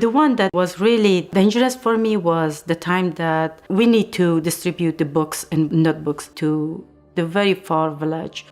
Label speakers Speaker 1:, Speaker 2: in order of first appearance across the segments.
Speaker 1: The one that was really dangerous for me was the time that we need to distribute the books and notebooks to the very far village.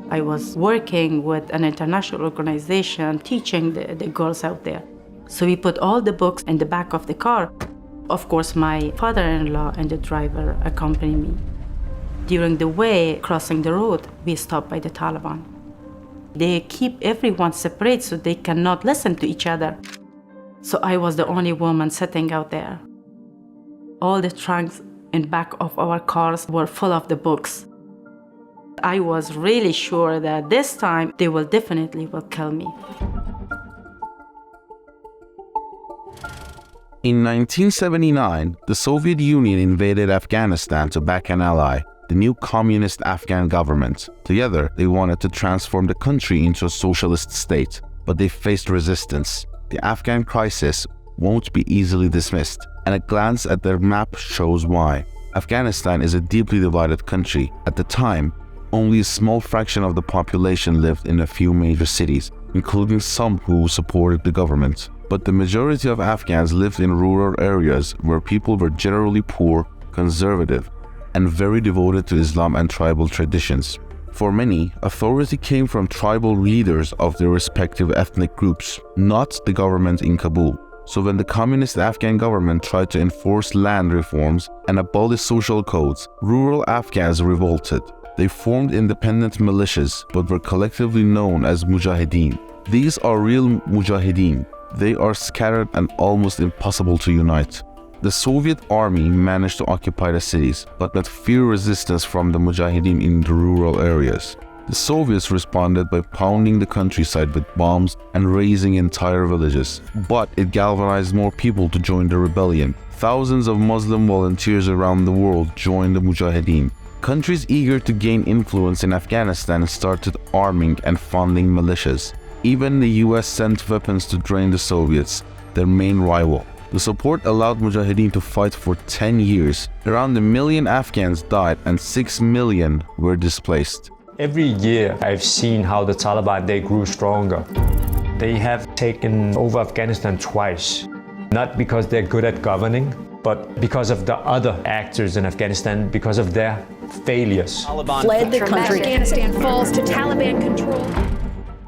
Speaker 1: I was working with an international organization teaching the girls out there. So we put all the books in the back of the car. Of course, my father-in-law and the driver accompanied me. During the way, crossing the road, we stopped by the Taliban. They keep everyone separate so they cannot listen to each other. So I was the only woman sitting out there. All the trunks in back of our cars were full of the books. I was really sure that this time they will definitely kill me.
Speaker 2: In 1979, the Soviet Union invaded Afghanistan to back an ally, the new communist Afghan government. Together, they wanted to transform the country into a socialist state, but they faced resistance. The Afghan crisis won't be easily dismissed, and a glance at their map shows why. Afghanistan is a deeply divided country. At the time, only a small fraction of the population lived in a few major cities, including some who supported the government. But the majority of Afghans lived in rural areas where people were generally poor, conservative, and very devoted to Islam and tribal traditions. For many, authority came from tribal leaders of their respective ethnic groups, not the government in Kabul. So when the communist Afghan government tried to enforce land reforms and abolish social codes, rural Afghans revolted. They formed independent militias but were collectively known as mujahideen. These are real mujahideen. They are scattered and almost impossible to unite. The Soviet army managed to occupy the cities, but met few resistance from the mujahideen in the rural areas. The Soviets responded by pounding the countryside with bombs and razing entire villages. But it galvanized more people to join the rebellion. Thousands of Muslim volunteers around the world joined the mujahideen. Countries eager to gain influence in Afghanistan started arming and funding militias. Even the US sent weapons to drain the Soviets, their main rival. The support allowed mujahideen to fight for 10 years. Around 1 million Afghans died and 6 million were displaced.
Speaker 3: Every year I've seen how the Taliban, they grew stronger. They have taken over Afghanistan twice, not because they're good at governing, but because of the other actors in Afghanistan, because of their failures.
Speaker 4: Taliban fled the country. Afghanistan falls to Taliban control.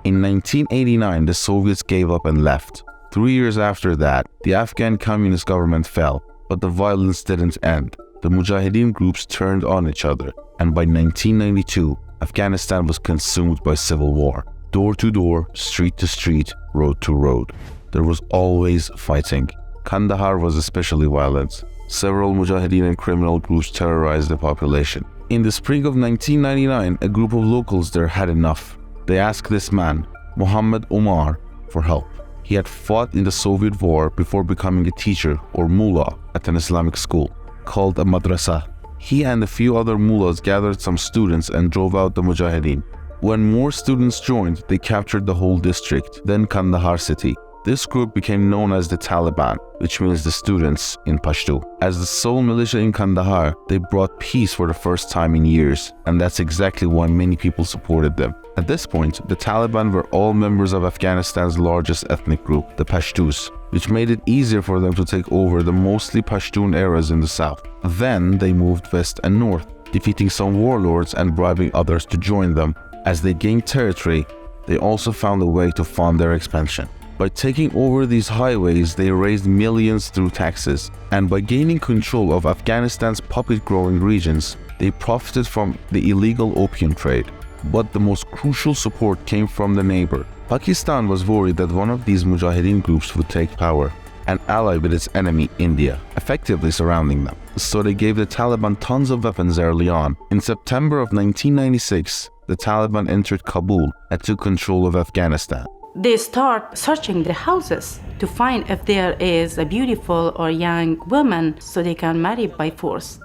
Speaker 2: In 1989, the Soviets gave up and left. 3 years after that, the Afghan communist government fell, but the violence didn't end. The mujahideen groups turned on each other, and by 1992, Afghanistan was consumed by civil war. Door to door, street to street, road to road. There was always fighting. Kandahar was especially violent. Several mujahideen and criminal groups terrorized the population. In the spring of 1999, a group of locals there had enough. They asked this man, Muhammad Omar, for help. He had fought in the Soviet war before becoming a teacher or mullah at an Islamic school called a madrasa. He and a few other mullahs gathered some students and drove out the mujahideen. When more students joined, they captured the whole district, then Kandahar city. This group became known as the Taliban, which means the students in Pashto. As the sole militia in Kandahar, they brought peace for the first time in years, and that's exactly why many people supported them. At this point, the Taliban were all members of Afghanistan's largest ethnic group, the Pashtus, which made it easier for them to take over the mostly Pashtun areas in the south. Then they moved west and north, defeating some warlords and bribing others to join them. As they gained territory, they also found a way to fund their expansion. By taking over these highways, they raised millions through taxes, and by gaining control of Afghanistan's puppet-growing regions, they profited from the illegal opium trade. But the most crucial support came from the neighbor. Pakistan was worried that one of these mujahideen groups would take power and ally with its enemy, India, effectively surrounding them. So they gave the Taliban tons of weapons early on. In September of 1996, the Taliban entered Kabul and took control of Afghanistan.
Speaker 1: They start searching the houses to find if there is a beautiful or young woman so they can marry by force.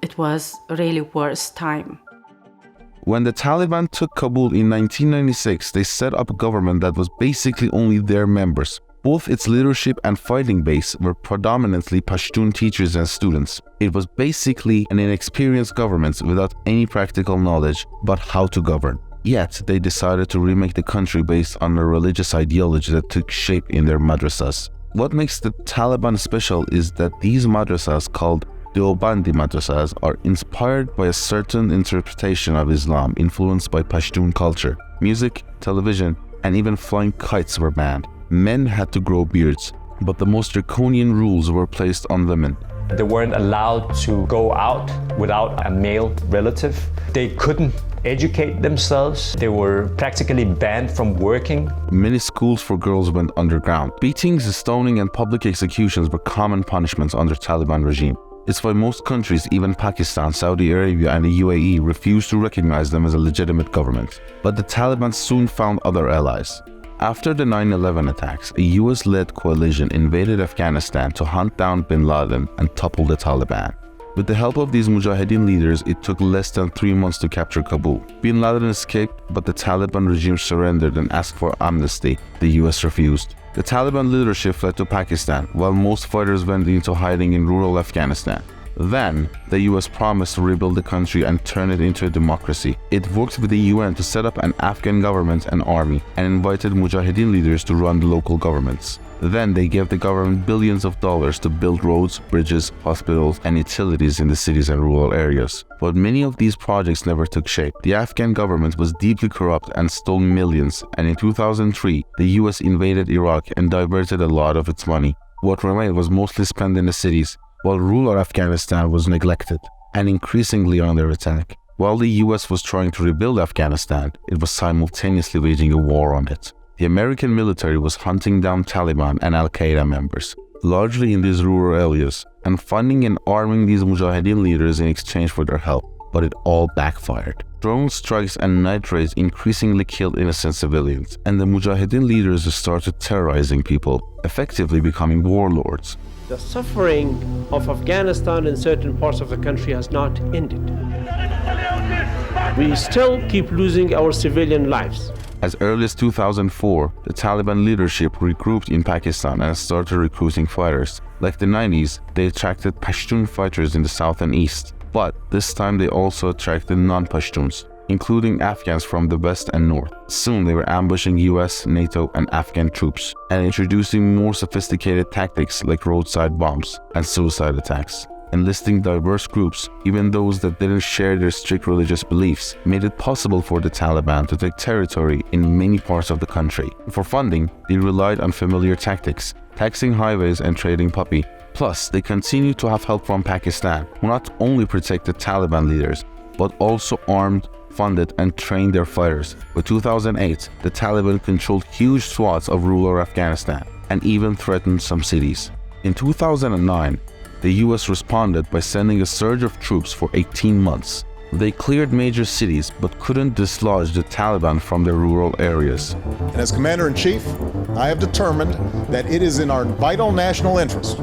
Speaker 1: It was a really worst time.
Speaker 2: When the Taliban took Kabul in 1996, they set up a government that was basically only their members. Both its leadership and fighting base were predominantly Pashtun teachers and students. It was basically an inexperienced government without any practical knowledge about how to govern. Yet, they decided to remake the country based on a religious ideology that took shape in their madrasas. What makes the Taliban special is that these madrasas, called Deobandi madrasas, are inspired by a certain interpretation of Islam influenced by Pashtun culture. Music, television, and even flying kites were banned. Men had to grow beards, but the most draconian rules were placed on women.
Speaker 3: They weren't allowed to go out without a male relative. They couldn't educate themselves. They were practically banned from working.
Speaker 2: Many schools for girls went underground. Beatings, stoning, and public executions were common punishments under Taliban regime. It's why most countries, even Pakistan, Saudi Arabia, and the UAE, refused to recognize them as a legitimate government. But the Taliban soon found other allies. After the 9/11 attacks, a US-led coalition invaded Afghanistan to hunt down bin Laden and topple the Taliban. With the help of these Mujahideen leaders, it took less than 3 months to capture Kabul. Bin Laden escaped, but the Taliban regime surrendered and asked for amnesty. The US refused. The Taliban leadership fled to Pakistan, while most fighters went into hiding in rural Afghanistan. Then, the US promised to rebuild the country and turn it into a democracy. It worked with the UN to set up an Afghan government and army, and invited Mujahideen leaders to run the local governments. Then they gave the government billions of dollars to build roads, bridges, hospitals, and utilities in the cities and rural areas. But many of these projects never took shape. The Afghan government was deeply corrupt and stole millions, and in 2003, the US invaded Iraq and diverted a lot of its money. What remained was mostly spent in the cities, while rural Afghanistan was neglected and increasingly under attack. While the US was trying to rebuild Afghanistan, it was simultaneously waging a war on it. The American military was hunting down Taliban and Al-Qaeda members, largely in these rural areas, and funding and arming these Mujahideen leaders in exchange for their help. But it all backfired. Drone strikes and night raids increasingly killed innocent civilians, and the Mujahideen leaders started terrorizing people, effectively becoming warlords.
Speaker 5: The suffering of Afghanistan in certain parts of the country has not ended. We still keep losing our civilian lives.
Speaker 2: As early as 2004, the Taliban leadership regrouped in Pakistan and started recruiting fighters. Like the 90s, they attracted Pashtun fighters in the south and east. But this time they also attracted non-Pashtuns, including Afghans from the west and north. Soon they were ambushing US, NATO, and Afghan troops, and introducing more sophisticated tactics like roadside bombs and suicide attacks. Enlisting diverse groups, even those that didn't share their strict religious beliefs, made it possible for the Taliban to take territory in many parts of the country. For funding, they relied on familiar tactics, taxing highways and trading poppy. Plus, they continued to have help from Pakistan, who not only protected Taliban leaders, but also armed, funded, and trained their fighters. By 2008, the Taliban controlled huge swaths of rural Afghanistan and even threatened some cities. In 2009, the US responded by sending a surge of troops for 18 months. They cleared major cities but couldn't dislodge the Taliban from their rural areas.
Speaker 6: And as Commander-in-Chief, I have determined that it is in our vital national interest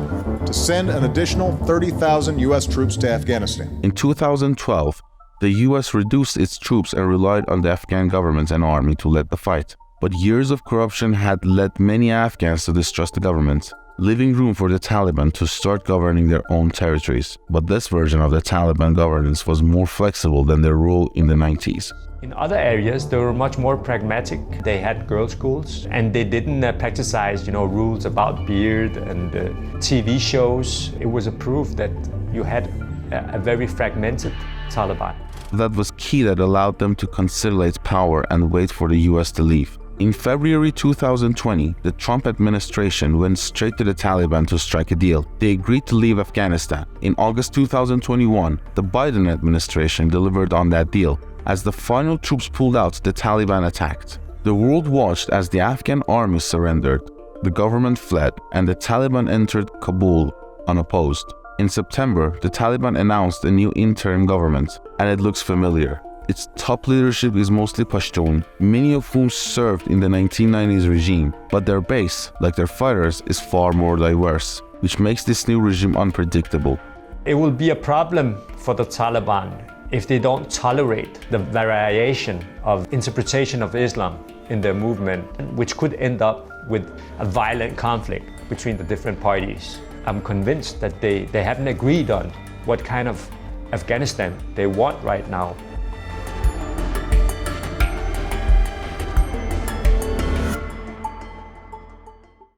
Speaker 6: to send an additional 30,000 US troops to Afghanistan.
Speaker 2: In 2012, the US reduced its troops and relied on the Afghan government and army to lead the fight. But years of corruption had led many Afghans to distrust the government, leaving room for the Taliban to start governing their own territories. But this version of the Taliban governance was more flexible than their rule in the 90s.
Speaker 3: In other areas, they were much more pragmatic. They had girls' schools, and they didn't practicize, rules about beard and TV shows. It was a proof that you had a very fragmented Taliban.
Speaker 2: That was key that allowed them to consolidate power and wait for the US to leave. In February 2020, the Trump administration went straight to the Taliban to strike a deal. They agreed to leave Afghanistan. In August 2021, the Biden administration delivered on that deal. As the final troops pulled out, the Taliban attacked. The world watched as the Afghan army surrendered, the government fled, and the Taliban entered Kabul unopposed. In September, the Taliban announced a new interim government, and it looks familiar. Its top leadership is mostly Pashtun, many of whom served in the 1990s regime, but their base, like their fighters, is far more diverse, which makes this new regime unpredictable.
Speaker 3: It will be a problem for the Taliban if they don't tolerate the variation of interpretation of Islam in their movement, which could end up with a violent conflict between the different parties. I'm convinced that they haven't agreed on what kind of Afghanistan they want right now.